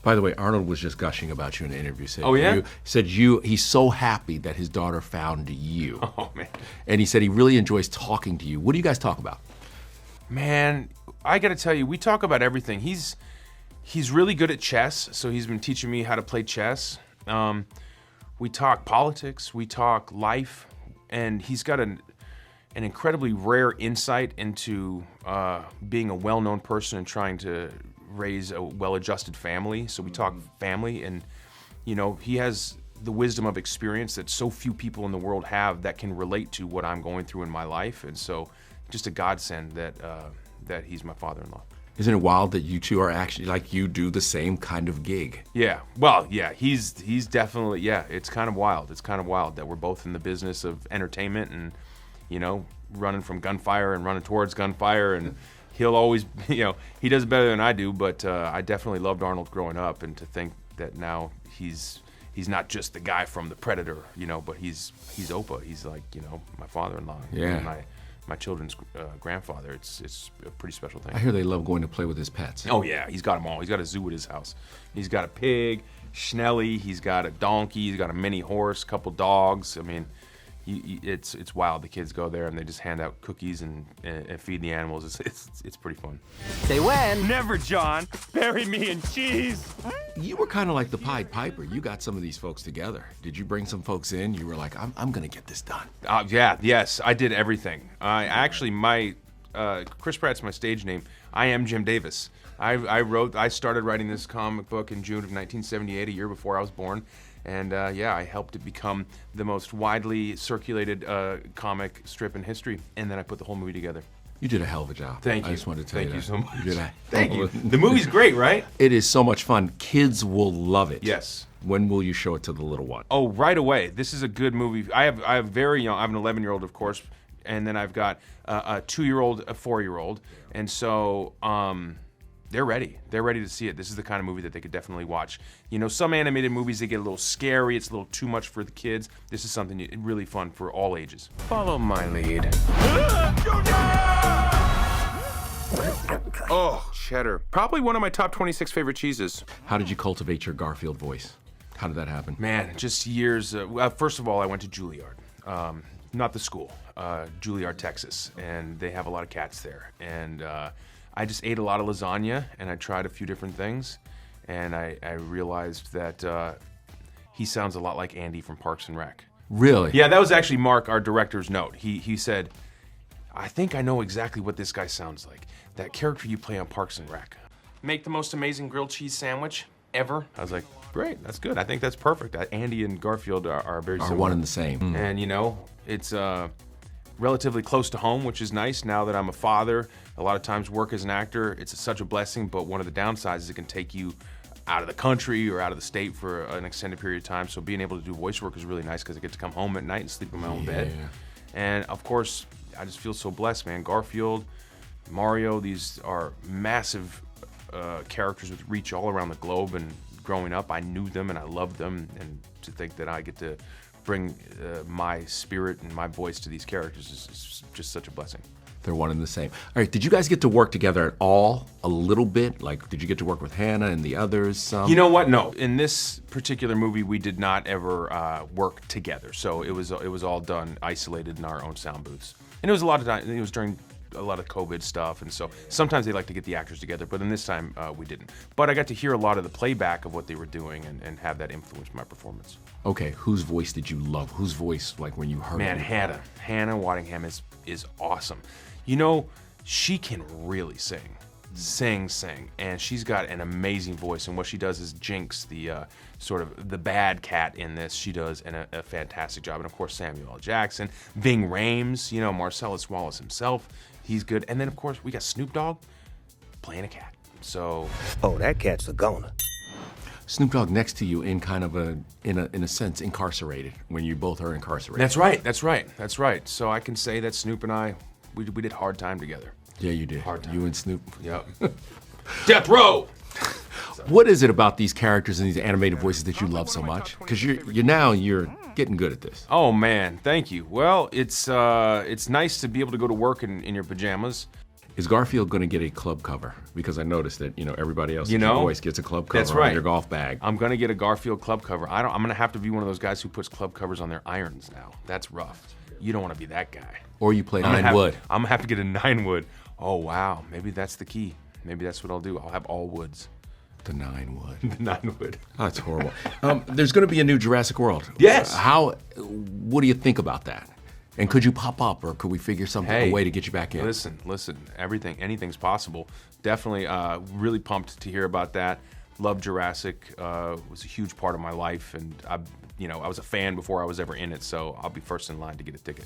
By the way, Arnold was just gushing about you in an interview. Said Oh, yeah? he's so happy that his daughter found you. Oh, man. And he said he really enjoys talking to you. What do you guys talk about? Man, I got to tell you, we talk about everything. He's really good at chess, so he's been teaching me how to play chess. We talk politics, we talk life, and he's got an incredibly rare insight into being a well-known person and trying to raise a well-adjusted family. So we talk family, and you know, he has the wisdom of experience that so few people in the world have that can relate to what I'm going through in my life. And so just a godsend that he's my father-in-law. Isn't it wild that you two are actually, like, you do the same kind of gig? Yeah, well, yeah, he's definitely, yeah, it's kind of wild. It's kind of wild that we're both in the business of entertainment and, you know, running from gunfire and running towards gunfire, and he'll always, you know, he does it better than I do, but I definitely loved Arnold growing up, and to think that now he's not just the guy from The Predator, you know, but he's Opa. He's like, you know, my father-in-law. Yeah. And my children's grandfather. It's a pretty special thing. I hear they love going to play with his pets. Oh yeah, he's got them all. He's got a zoo at his house. He's got a pig, Schnelly. He's got a donkey. He's got a mini horse, a couple dogs. I mean, it's wild. The kids go there and they just hand out cookies and feed the animals. It's pretty fun. Say when. Never, John. Bury me in cheese. You were kind of like the Pied Piper. You got some of these folks together. Did you bring some folks in? You were like, I'm gonna get this done. Yes, I did everything. Chris Pratt's my stage name. I am Jim Davis. I started writing this comic book in June of 1978, a year before I was born. And I helped it become the most widely circulated comic strip in history. And then I put the whole movie together. You did a hell of a job. Thank you. I just wanted to tell you that. Thank you so much. You did Thank you. The movie's great, right? It is so much fun. Kids will love it. Yes. When will you show it to the little one? Oh, right away. This is a good movie. I have very young. I have an 11-year-old, of course, and then I've got a 2-year-old, a 4-year-old, and so they're ready. They're ready to see it. This is the kind of movie that they could definitely watch. You know, some animated movies, they get a little scary. It's a little too much for the kids. This is something really fun for all ages. Follow my lead. Oh, cheddar. Probably one of my top 26 favorite cheeses. How did you cultivate your Garfield voice? How did that happen? Man, just years. First of all, I went to Juilliard. Not the school, Juilliard, Texas. And they have a lot of cats there. And I just ate a lot of lasagna, and I tried a few different things. And I realized that he sounds a lot like Andy from Parks and Rec. Really? Yeah, that was actually Mark, our director's note. He said, I think I know exactly what this guy sounds like. That character you play on Parks and Rec. Make the most amazing grilled cheese sandwich ever. I was like, great, that's good. I think that's perfect. Andy and Garfield are very similar. Are one and the same. And you know, it's relatively close to home, which is nice now that I'm a father. A lot of times work as an actor, it's such a blessing, but one of the downsides is it can take you out of the country or out of the state for an extended period of time. So being able to do voice work is really nice because I get to come home at night and sleep in my own bed. And of course, I just feel so blessed, man. Garfield, Mario, these are massive characters with reach all around the globe, and growing up, I knew them and I loved them, and to think that I get to bring my spirit and my voice to these characters is just such a blessing. They're one and the same. All right, did you guys get to work together at all? A little bit? Like, did you get to work with Hannah and the others? You know what? No. In this particular movie, we did not ever work together. So it was all done isolated in our own sound booths. And it was a lot of time. It was during a lot of COVID stuff, and so sometimes they like to get the actors together, but in this time we didn't. But I got to hear a lot of the playback of what they were doing and have that influence my performance. Okay, whose voice did you love? Whose voice, like when you heard Man, it? Hannah Waddingham is awesome. You know, she can really sing, and she's got an amazing voice, and what she does is Jinx, the sort of the bad cat in this, she does a fantastic job. And of course, Samuel L. Jackson, Ving Rhames, you know, Marcellus Wallace himself, he's good. And then of course, we got Snoop Dogg playing a cat. So. Oh, that cat's a goner. Snoop Dogg next to you in kind of in a sense, incarcerated, when you both are incarcerated. That's right. So I can say that Snoop and I, we did Hard Time together. Yeah, you did. Hard Time. You and Snoop. Yep. Death Row! What is it about these characters and these animated voices that you love so much? Because you're getting good at this. Oh man, thank you. Well, it's nice to be able to go to work in your pajamas. Is Garfield going to get a club cover? Because I noticed that, everybody else, your voice gets a club cover that's right. on your golf bag. I'm gonna get a Garfield club cover. I'm gonna have to be one of those guys who puts club covers on their irons now. That's rough. You don't want to be that guy. Or you play 9 wood. I'm gonna have to get a 9 wood. Oh wow, maybe that's the key. Maybe that's what I'll do. I'll have all woods. The 9 wood. The 9 wood. Oh, that's horrible. There's going to be a new Jurassic World. Yes. What do you think about that? And could you pop up, or could we figure a way to get you back in? Listen, anything's possible. Definitely really pumped to hear about that. Love Jurassic, was a huge part of my life, and I was a fan before I was ever in it, so I'll be first in line to get a ticket.